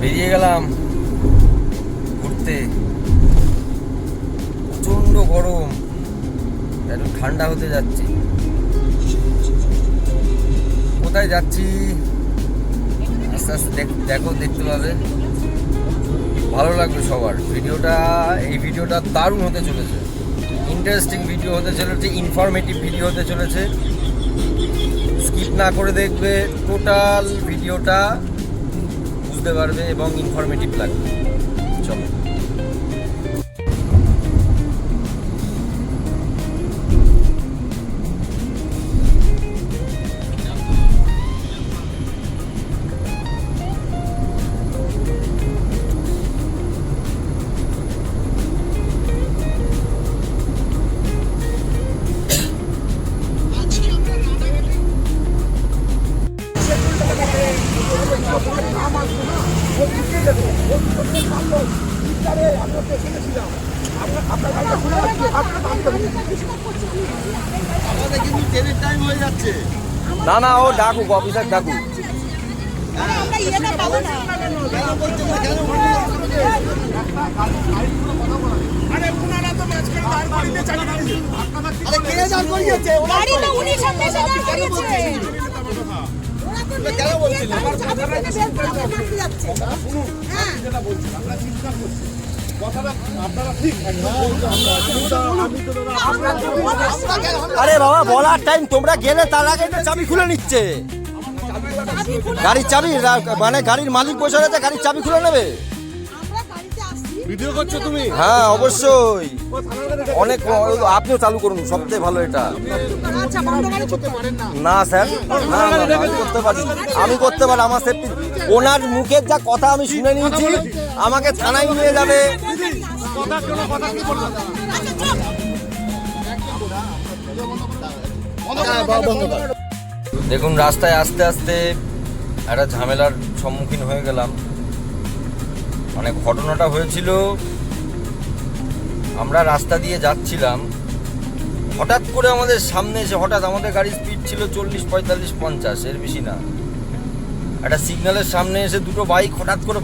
বেরিয়ে গেলাম ঘুরতে। প্রচন্ড গরম, একটু ঠান্ডা হতে যাচ্ছি। কোথায় যাচ্ছি আস্তে আস্তে দেখো, দেখতে পাবে, ভালো লাগবে সবার। এই ভিডিওটা দারুণ হতে চলেছে, ইন্টারেস্টিং ভিডিও হতে চলেছে, ইনফরমেটিভ ভিডিও হতে চলেছে। স্কিপ না করে দেখবে, টোটাল ভিডিওটা বুঝতে পারবে এবং ইনফরমেটিভ লাগবে। চলো। না না, ও ডাকুক, অফিসার ডাকুক। আরে বাবা, বলার টাইম, তোমরা গেলে তার আগে চাবি খুলে নিচ্ছে। গাড়ির চাবি মানে গাড়ির মালিক বসে রয়েছে, গাড়ির চাবি খুলে নেবে। ভিডিও করছো তুমি? হ্যাঁ অবশ্যই, অনেক। আপনিও চালু করুন, সবচেয়ে ভালো এটা। না স্যার, না আমি করতে পারি, আমি করতে পারি, আমার সেফটি। ওনার মুখের যা কথা আমি শুনে নিয়েছি, আমাকে থানায় নিয়ে যাবে। দেখুন, রাস্তায় আস্তে আস্তে একটা ঝামেলার সম্মুখীন হয়ে গেলাম। মানে ঘটনাটা হয়েছিল, আমরা রাস্তা দিয়ে যাচ্ছিলাম, হঠাৎ করে আমাদের সামনে এসে, হঠাৎ আমাদের গাড়ির স্পিড ছিল 40, 45, 50, এর বেশি না। একটা সিগন্যালের সামনে এসে দুটো বাইক হঠাৎ করে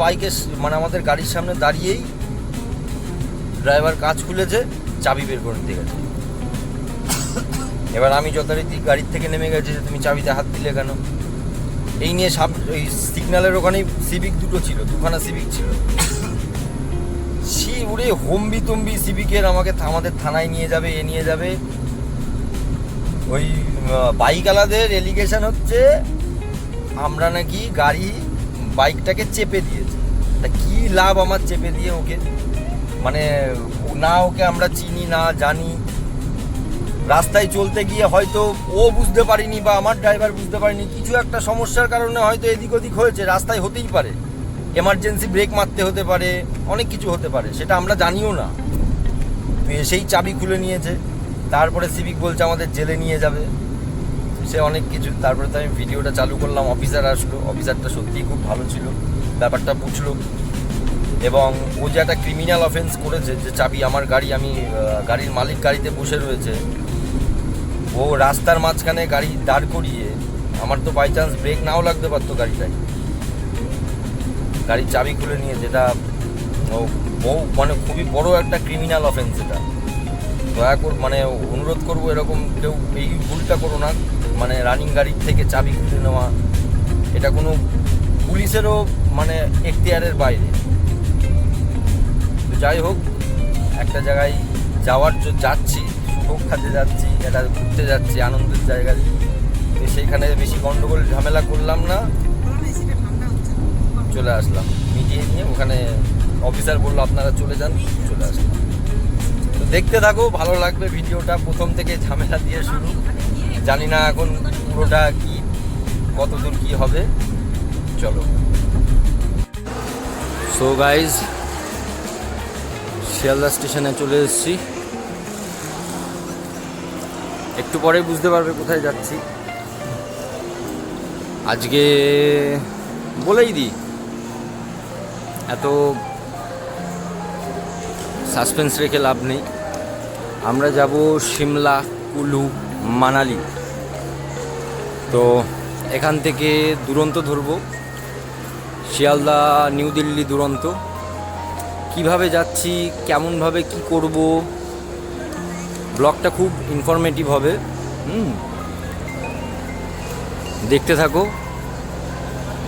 মানে আমাদের গাড়ির সামনে দাঁড়িয়েই ড্রাইভার কাঁচ খুলেছে, চাবি বের করে দিতে গেছে। এবার আমি যথারীতি গাড়ির থেকে নেমে গেছি যে তুমি চাবিতে হাত দিলে কেন। এই নিয়ে ওই সিগন্যালের ওখানেই সিভিক দুখানা সিভিক ছিল। উড়ে হম্বি তম্বি সিভিকের, আমাদের থানায় নিয়ে যাবে, নিয়ে যাবে। ওই বাইকওয়ালাদের এলিগেশন হচ্ছে আমরা নাকি বাইকটাকে চেপে দিয়েছি। তা কি লাভ আমার চেপে দিয়ে ওকে, মানে না ওকে আমরা চিনি না জানি। রাস্তায় চলতে গিয়ে হয়তো ও বুঝতে পারিনি বা আমার ড্রাইভার বুঝতে পারিনি, কিছু একটা সমস্যার কারণে হয়তো এদিক ওদিক হয়েছে, রাস্তায় হতেই পারে, এমার্জেন্সি ব্রেক মারতে হতে পারে, অনেক কিছু হতে পারে, সেটা আমরা জানিও না। সেই চাবি খুলে নিয়েছে, তারপরে সিভিক বলছে আমাদের জেলে নিয়ে যাবে, সে অনেক কিছু। তারপরে তো আমি ভিডিওটা চালু করলাম, অফিসার আসলো, অফিসারটা সত্যিই খুব ভালো ছিল, ব্যাপারটা বুঝলো। এবং ও যে একটা ক্রিমিনাল অফেন্স করেছে, যে চাবি আমার আমি গাড়ির মালিক গাড়িতে বসে রয়েছে, ও রাস্তার মাঝখানে গাড়ি দাঁড় করিয়ে, আমার তো বাই চান্স ব্রেক নাও লাগতে পারতো গাড়ির চাবি খুলে নিয়ে, যেটা ও মানে খুবই বড় একটা ক্রিমিনাল অফেন্স। এটা দয়া করে মানে অনুরোধ করবো, এরকম কেউ এই ভুলটা করো না। মানে রানিং গাড়ির থেকে চাবি খুলে নেওয়া, এটা কোনো পুলিশেরও মানে এখতিয়ারের বাইরে। তো যাই হোক, একটা জায়গায় যাচ্ছি, সুযোগ কাজে যাচ্ছি, এটা ঘুরতে যাচ্ছি, আনন্দের জায়গায়। তো সেইখানে বেশি গন্ডগোল ঝামেলা করলাম না, চলে আসলাম মিটিয়ে নিয়ে। ওখানে অফিসার বললো আপনারা চলে যান, চলে আসলাম। তো দেখতে থাকো, ভালো লাগবে ভিডিওটা। প্রথম থেকে ঝামেলা দিয়ে শুরু, জানি না এখন পুরোটা কি, কতদূর কি হবে, চলো। সো গাইজ, শিয়ালদা স্টেশনে চলে এসেছি। একটু পরে বুঝতে পারবে কোথায় যাচ্ছি। আজকে বলেই দিই, এত সাসপেন্স রেখে লাভ নেই। আমরা যাব সিমলা, কুলু, মানালি। তো এখান থেকে দুরন্ত ধরবো, শিয়ালদা নিউ দিল্লি দুরন্ত। কিভাবে যাচ্ছি, কেমনভাবে কি করব, ব্লগটা খুব ইনফরমেটিভ হবে। দেখতে থাকো,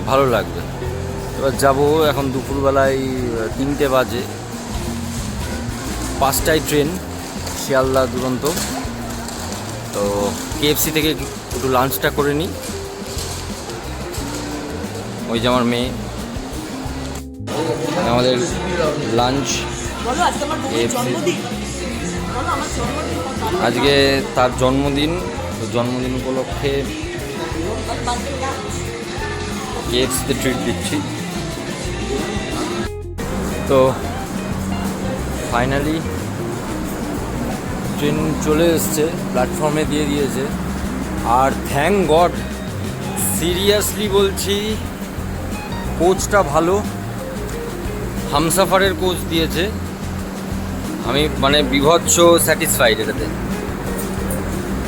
ভালো লাগবে। এবার যাবো, এখন দুপুরবেলায় 3টে বাজে, 5টায় ট্রেন শিয়ালদা দুরন্ত। তো KFC থেকে একটু লাঞ্চটা করে নিই। ওই যে আমার মেয়ে, আমাদের লাঞ্চ KFC। আজকে তার জন্মদিন, তো জন্মদিন উপলক্ষে KFCতে ট্রিট দিচ্ছি। তো ফাইনালি ট্রেন চলে এসছে, প্ল্যাটফর্মে দিয়ে দিয়েছে। আর থ্যাঙ্ক গড, সিরিয়াসলি বলছি, কোচটা ভালো, হামসাফারের কোচ দিয়েছে। আমি মানে বিভৎস স্যাটিসফাইড এটাতে।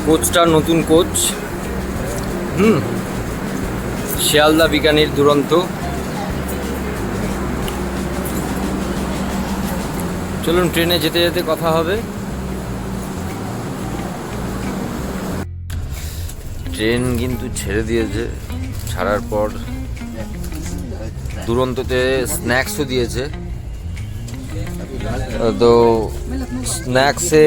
কোচটা নতুন কোচ। শিয়ালদা বিকানির দুরন্ত। চলুন, ট্রেনে যেতে যেতে কথা হবে। ট্রেন কিন্তু ছেড়ে দিয়েছে, ছাড়ার পর দুরন্ততে স্ন্যাক্সও দিয়েছে। তো স্ন্যাক্সে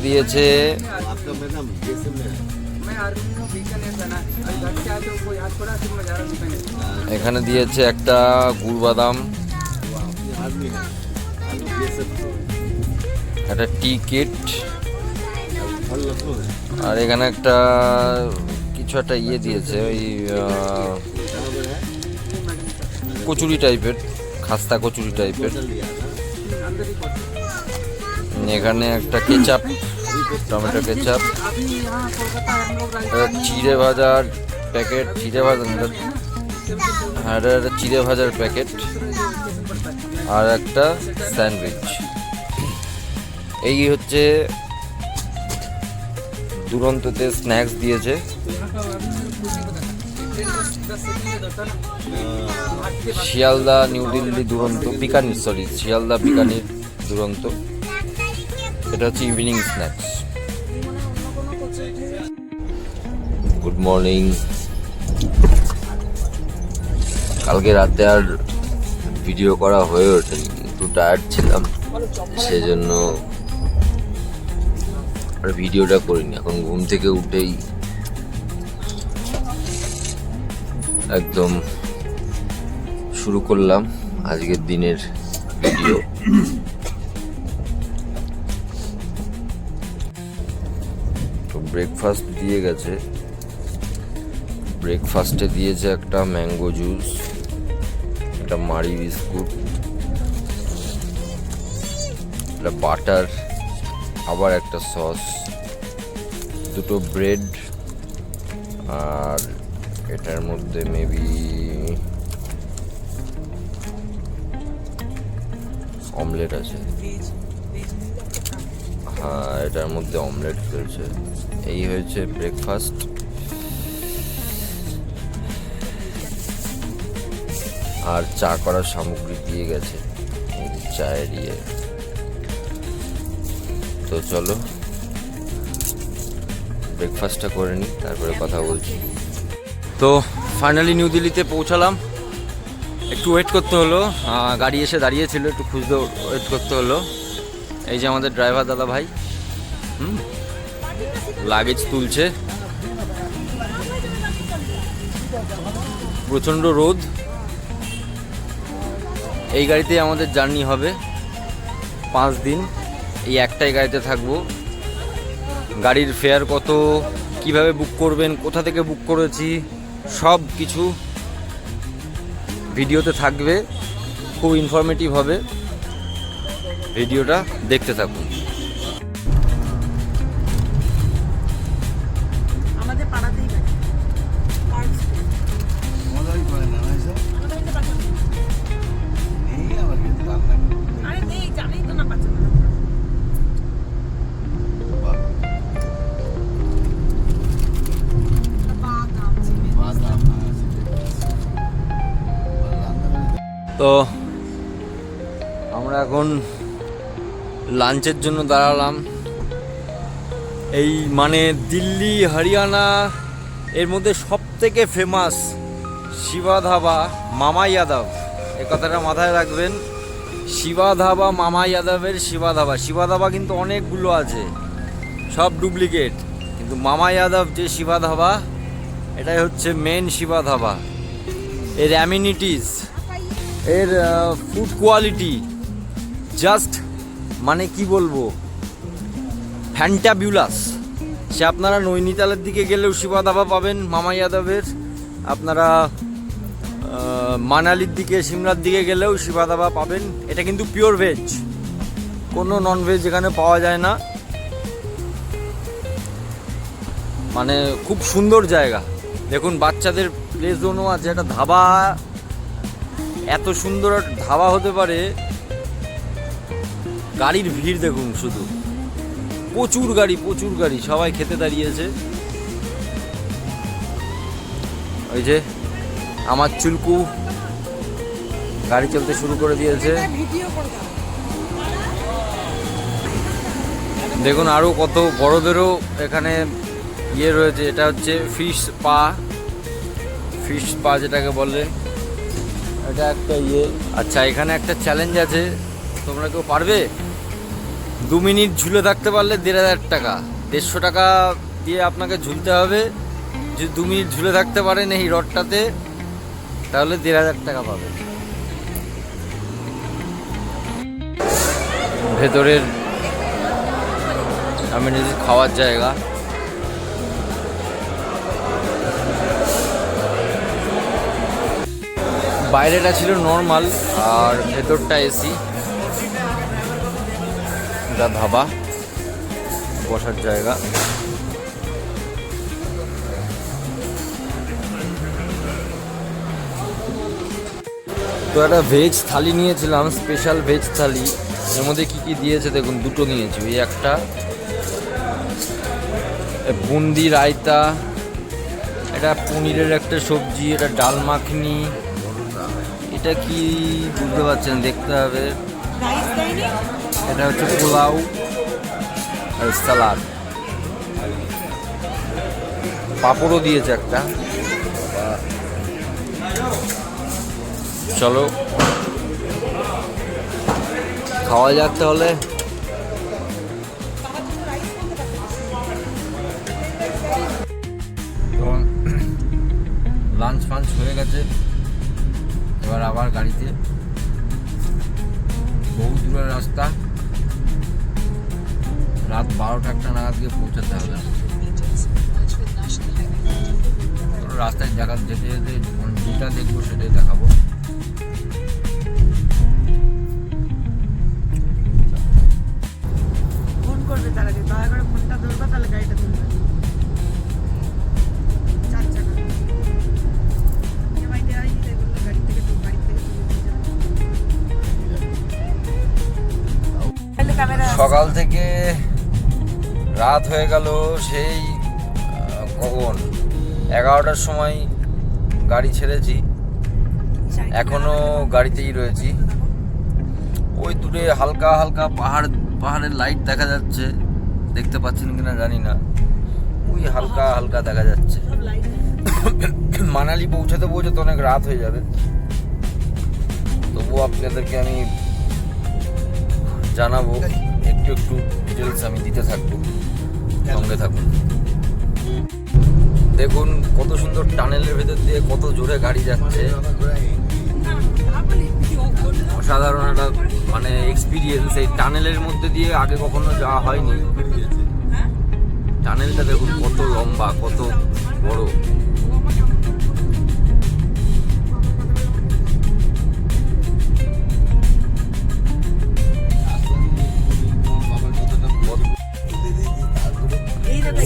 দিয়েছে এখানে দিয়েছে একটা গুড় বাদাম, একটা টি কিট, আর এখানে একটা কিছু একটা ইয়ে দিয়েছে, ওই কচুরি টাইপের, খাস্তা কচুরি টাইপের। এখানে একটা কেচাপ, টমেটো কেচাপ, চিড়ে ভাজার প্যাকেট, চিড়ে ভাজার প্যাকেট, আর একটা স্যান্ডউইচ। এই হচ্ছে দুরন্ততে স্ন্যাক্স দিয়েছে। শিয়ালদা নিউ দিল্লি দুরন্ত, শিয়ালদা বিকানির দুরন্ত। এটা হচ্ছে ইভিনিং স্ন্যাক্স। Good morning. কালকে রাতে আর ভিডিও করা হয়ে ওঠেনি, একটু টায়ার্ড ছিলাম, সেজন্য আর ভিডিওটা করিনি। এখন ঘুম থেকে উঠেই একদম শুরু করলাম আজকের দিনের ভিডিও। তো ব্রেকফাস্ট দিয়ে গেছে। ব্রেকফাস্টে দিয়েছে একটা ম্যাঙ্গো জুস, একটা মারি বিস্কুট, একটা বাটার, আবার একটা সস, দুটো ব্রেড, আর এটার মধ্যে মেবি অমলেট আছে। হ্যাঁ, এটার মধ্যে অমলেট রয়েছে। এই হয়েছে ব্রেকফাস্ট। আর চা করার সামগ্রী দিয়ে গেছে, চায়ের ইয়ে। তো চলো ব্রেকফাস্টটা করে নিই, তারপরে কথা বলছি। তো ফাইনালি নিউ দিল্লিতে পৌঁছালাম। একটু ওয়েট করতে হলো, গাড়ি এসে দাঁড়িয়েছিল, একটু খুঁজতে ওয়েট করতে হলো। এই যে আমাদের ড্রাইভার দাদা ভাই লাগেজ তুলছে। প্রচণ্ড রোদ। এই গাড়িতে আমাদের জার্নি হবে 5 দিন। এই একটাই গাড়িতে থাকবো। গাড়ির ফেয়ার কত, কিভাবে বুক করবেন, কোথা থেকে বুক করেছি, সব কিছু ভিডিওতে থাকবে। খুব ইনফরমেটিভ হবে, ভিডিওটা দেখতে থাকুন। আমাদের পাড়াতেই বাড়ি। আরে নেই, জানেই তো না বাচ্চা। তো আমরা এখন লাঞ্চের জন্য দাঁড়ালাম। এই মানে দিল্লি হরিয়ানা এর মধ্যে সব থেকে ফেমাস শিবা ধাবা মামা যাদব, এ কথাটা মাথায় রাখবেন। শিবা ধাবা মামা যাদবের শিবা ধাবা। শিবা ধাবা কিন্তু অনেকগুলো আছে, সব ডুপ্লিকেট, কিন্তু মামা যাদব যে শিবা ধাবা এটাই হচ্ছে মেন শিবা ধাবা। এর অ্যামিনিটিস, এর ফুড কোয়ালিটি জাস্ট মানে কি বলবো, ফ্যান্টাবিউলাস। সে আপনারা নৈনিতালের দিকে গেলেও শিবা ধাবা পাবেন মামা যাদবের, আপনারা মানালির দিকে সিমলার দিকে গেলেও শিবা ধাবা পাবেন। এটা কিন্তু পিওর ভেজ, কোনো নন ভেজ এখানে পাওয়া যায় না। মানে খুব সুন্দর জায়গা। দেখুন বাচ্চাদের প্লে জোনও আছে, একটা ধাবা এত সুন্দর ধাবা হতে পারে। গাড়ির ভিড় দেখুন, শুধু প্রচুর গাড়ি, সবাই খেতে দাঁড়িয়েছে। ওই যে আমার চুলকু গাড়ি চলতে শুরু করে দিয়েছে। দেখুন আরও কত বড়দেরও এখানে ইয়ে রয়েছে। এটা হচ্ছে ফিশ পা যেটাকে বলে, এটা একটা ইয়ে। আচ্ছা, এখানে একটা চ্যালেঞ্জ আছে, তোমরা কেউ পারবে? 2 মিনিট ঝুলে থাকতে পারলে 1500 টাকা, 150 টাকা দিয়ে আপনাকে ঝুলতে হবে। যদি 2 মিনিট ঝুলে থাকতে পারেন এই রডটাতে, তাহলে 1500 টাকা পাবেন। ভেতরের আমিনিটিস খাওয়ার জায়গা। বাইরেটা ছিল নর্মাল আর ভেতরটা এসি। এটা ধাবা, বসার জায়গা। তো একটা ভেজ থালি নিয়েছিলাম, স্পেশাল ভেজ থালি। এর মধ্যে কি কি দিয়েছে দেখুন, দুটো নিয়েছি। ওই একটা বুন্দি রায়তা, এটা পনিরের একটা সবজি, এটা ডাল মাখনি, এটা কি বুঝতে পারছেন, দেখতে হবে। এটা হচ্ছে পোলাও আর সালাদ, পাঁপড়ও দিয়েছে একটা। চলো খাওয়া যাক তাহলে। লাঞ্চ ফাঞ্চ হয়ে গেছে, এবার আবার গাড়িতে। বহু দূরের রাস্তা, রাত 12টা নাগাদ গিয়ে পৌঁছাতে হবে। রাস্তায় যেতে যেটা দেখবো সেটাই দেখাবো। ফোন করবে তার আগে, দয়া করে ফোনটা ধরবা, তাহলে গাড়িটা তুলবে। 4 চাকা EMI দেওয়া হয়নি, তাই বললো গাড়ি থেকে তুলে যাবে। সকাল থেকে রাত হয়ে গেল, সেই কখন 11টার সময় গাড়ি ছেড়েছি, এখনো গাড়িতেই রয়েছি। ওই দূরে হালকা হালকা পাহাড়ের লাইট দেখা যাচ্ছে, দেখতে পাচ্ছেন কিনা জানি না, ওই হালকা হালকা দেখা যাচ্ছে। মানালি পৌঁছাতে অনেক রাত হয়ে যাবে, তবুও আপনাদেরকে আমি জানাবো, একটু ডিটেলস আমি দিতে থাকবো, সঙ্গে থাকুন। দেখুন কত সুন্দর টানেলের ভেতর দিয়ে কত জোরে গাড়ি যাচ্ছে, অসাধারণ একটা মানে এক্সপিরিয়েন্স। এই টানেলের মধ্যে দিয়ে আগে কখনো যাওয়া হয়নি। টানেলটা দেখুন কত লম্বা, কত বড়।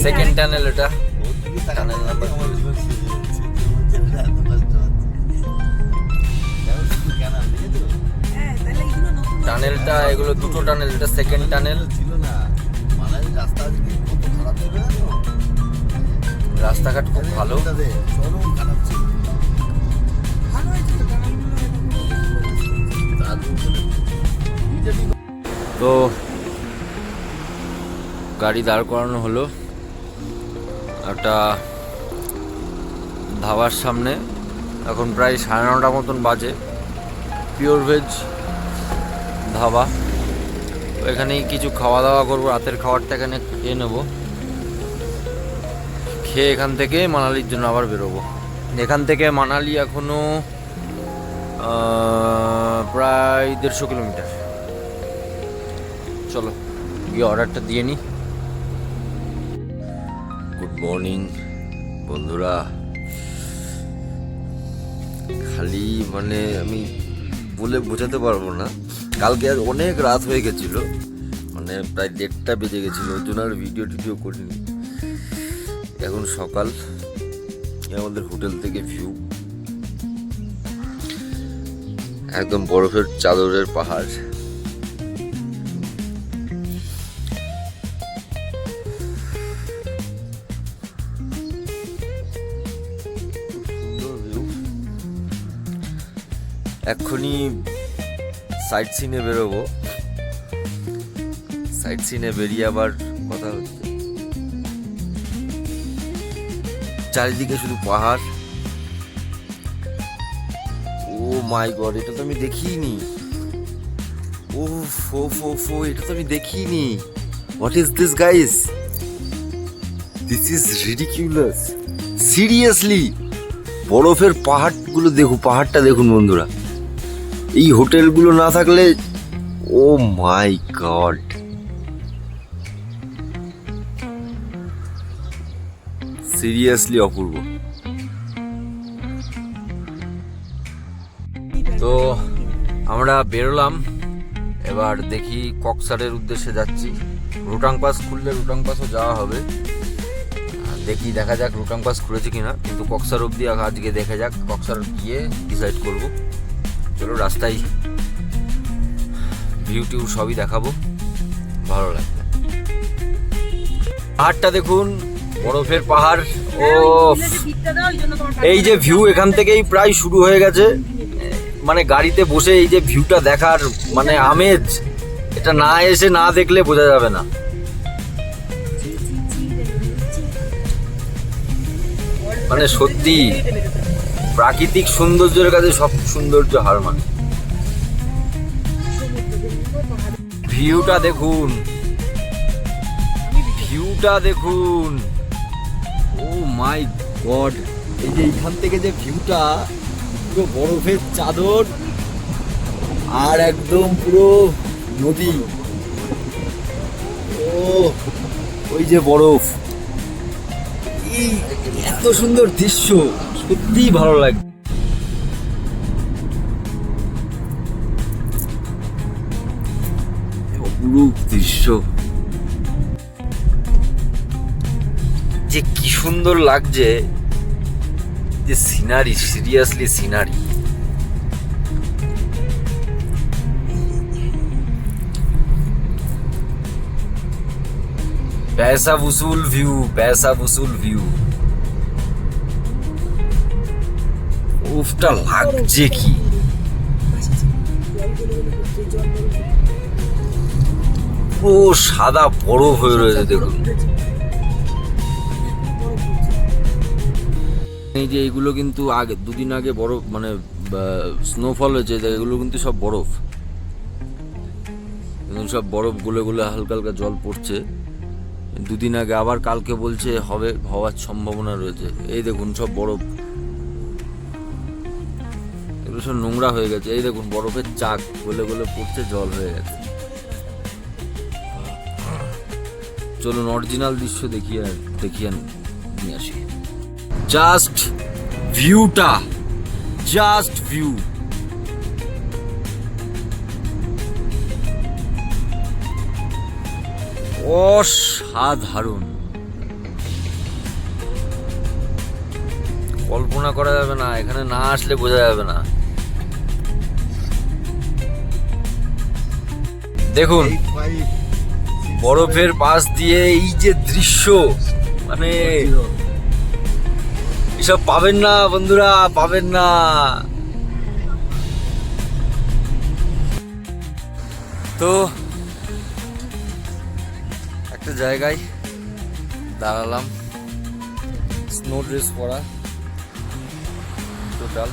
সেকেন্ড টানেল, এটা টানেল নাম্বার। টানেলটা, এগুলো দুটো টানেল, এটা সেকেন্ড টানেল। রাস্তাঘাট খুব ভালো। তো গাড়ি দাঁড় করানো হলো একটা ধাবার সামনে। এখন প্রায় 9:30 মতন বাজে। Pure veg dhaba. এখানেই কিছু খাওয়া দাওয়া করবো, রাতের খাবারটা এখানে খেয়ে নেবো। খেয়ে এখান থেকে মানালির জন্য আবার বেরোবো। এখান থেকে মানালি এখনো প্রায় 150 কিলোমিটার। চলো গিয়ে অর্ডারটা দিয়ে নিই। গুড মর্নিং বন্ধুরা। খালি মানে আমি বলে বোঝাতে পারবো না, কালকে আর অনেক রাত হয়ে গেছিল, মানে প্রায় 1:30 বেজে গেছিল, ওই জন্য আর ভিডিও করিনি। এখন সকাল। আমাদের হোটেল থেকে ভিউ একদম বরফের চাদরের পাহাড়। এক্ষুনি সাইট সিনে বেরোবো। সাইট সিনে বেরিয়ে আবার কথা হচ্ছে। চারিদিকে শুধু পাহাড়। ও মাই গড, এটা তো আমি দেখিনি। ও ফো এটা তো আমি দেখিনি। What is this guys? This is ridiculous. Seriously বরফের পাহাড়গুলো দেখুন, পাহাড়টা দেখুন বন্ধুরা। এই হোটেলগুলো না থাকলে, ও মাই গড, সিরিয়াসলি অপূর্ব। তো আমরা বেরোলাম, এবার দেখি কক্সারের উদ্দেশ্যে যাচ্ছি। রোটাং পাস খুললে রোটাং পাসও যাওয়া হবে। দেখা যাক রোটাং পাস খুলেছে কিনা, কিন্তু কক্সার অবধি আজকে দেখা যাক। কক্সার গিয়ে ডিসাইড করব। চলো, রাস্তায় ভিউ টিউ সবই দেখাবো, ভালো লাগবে। পাহাড়টা দেখুন, বরফের পাহাড়। ও এই যে ভিউ এখান থেকেই প্রায় শুরু হয়ে গেছে। মানে গাড়িতে বসে এই যে ভিউটা দেখার মানে আমেজ, এটা না এসে না দেখলে বোঝা যাবে না। মানে সত্যি প্রাকৃতিক সৌন্দর্যের কাছে সব সৌন্দর্য হার মানে। ভিউটা দেখুন, ভিউটা দেখুন। ও মাই গড, এই যে এইখান থেকে যে ভিউটা, পুরো বরফের চাদর আর একদম পুরো নদী। ও ওই যে বরফ, এত সুন্দর দৃশ্য, সত্যি ভালো লাগে। অপরূপ দৃশ্য, যে কি সুন্দর লাগছে, যে সিনারি, সিরিয়াসলি সিনারি। पैसा वसूल व्यू, पैसा वसूल व्यू। উফটা লাগছে কি, ও সাদা বরফ হয়ে রয়েছে দেখুন। এই যে এইগুলো কিন্তু আগে 2 দিন আগে বরফ মানে স্নোফল হয়েছে, এগুলো কিন্তু সব বরফ। সব বরফ গলে গলে হালকা হালকা জল পড়ছে। 2 দিন আগে, আবার কালকে বলছে হওয়ার সম্ভাবনা রয়েছে। এই দেখুন সব বরফ, এগুলো সব নোংরা হয়ে গেছে। এই দেখুন বরফের চাক গলে গলে পড়ছে, জল হয়ে গেছে। চলুন অরিজিনাল দৃশ্য দেখিয়ে নিয়ে আসি। জাস্ট ভিউটা, জাস্ট ভিউ। অসাধারণ, কল্পনা করা যাবে না, এখানে না আসলে বোঝা যাবে না। দেখুন বরফের পাশ দিয়ে এই যে দৃশ্য, মানে এসব পাবেন না বন্ধুরা, পাবেন না। তো একটা জায়গায় দাঁড়ালাম, স্নো ড্রেস পরা টোটাল।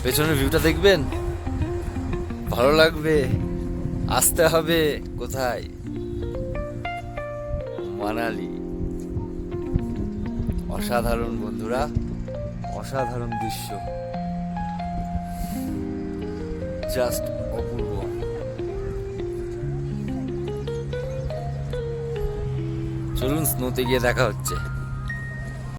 পেছনের ভিউটা দেখবেন, ভালো লাগবে। আসতে হবে কোথায়? মানালি। অসাধারণ বন্ধুরা, অসাধারণ দৃশ্য, জাস্ট অপূর্ব। চলুন স্নোতে গিয়ে দেখা হচ্ছে।